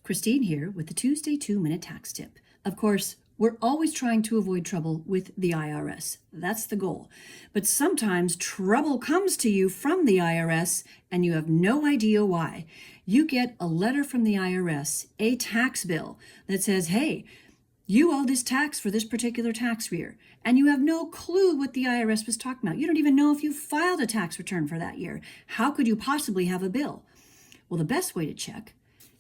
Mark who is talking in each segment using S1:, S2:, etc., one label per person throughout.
S1: Christine here with the Tuesday 2-Minute Tax Tip. Of course, we're always trying to avoid trouble with the IRS. That's the goal. But sometimes trouble comes to you from the IRS and you have no idea why. You get a letter from the IRS, a tax bill that says, hey, you owe this tax for this particular tax year, and you have no clue what the IRS was talking about. You don't even know if you filed a tax return for that year. How could you possibly have a bill? Well, the best way to check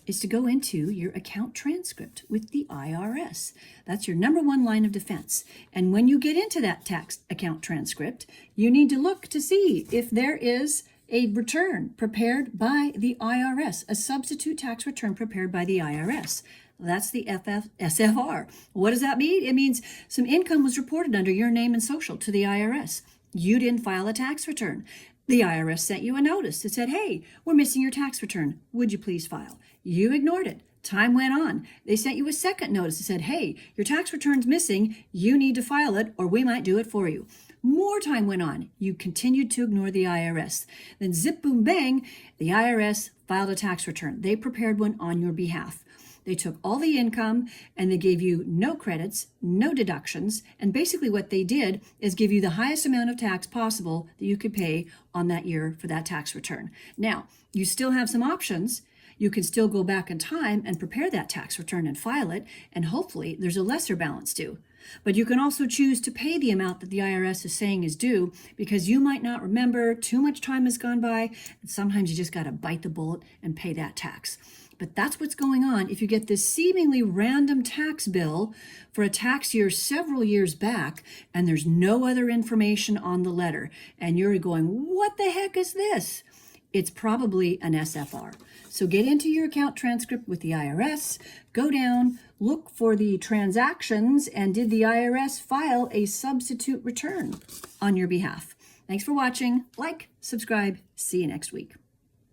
S1: is to go into your account transcript with the IRS. That's your number one line of defense. And when you get into that tax account transcript, you need to look to see if there is a return prepared by the IRS, a substitute tax return prepared by the IRS. That's the SFR. What does that mean? It means some income was reported under your name and social to the IRS. You didn't file a tax return. The IRS sent you a notice that said, hey, we're missing your tax return. Would you please file? You ignored it. Time went on. They sent you a second notice that said, hey, your tax return's missing. You need to file it or we might do it for you. More time went on. You continued to ignore the IRS. Then zip, boom, bang, the IRS filed a tax return. They prepared one on your behalf. They took all the income and they gave you no credits, no deductions. And basically what they did is give you the highest amount of tax possible that you could pay on that year for that tax return. Now, you still have some options. You can still go back in time and prepare that tax return and file it. And hopefully there's a lesser balance due. But you can also choose to pay the amount that the IRS is saying is due because you might not remember, too much time has gone by, and sometimes you just got to bite the bullet and pay that tax. But that's what's going on if you get this seemingly random tax bill for a tax year several years back and there's no other information on the letter and you're going, what the heck is this? It's probably an SFR. So get into your account transcript with the IRS, go down, look for the transactions, and did the IRS file a substitute return on your behalf? Thanks for watching. Like, subscribe. See you next week.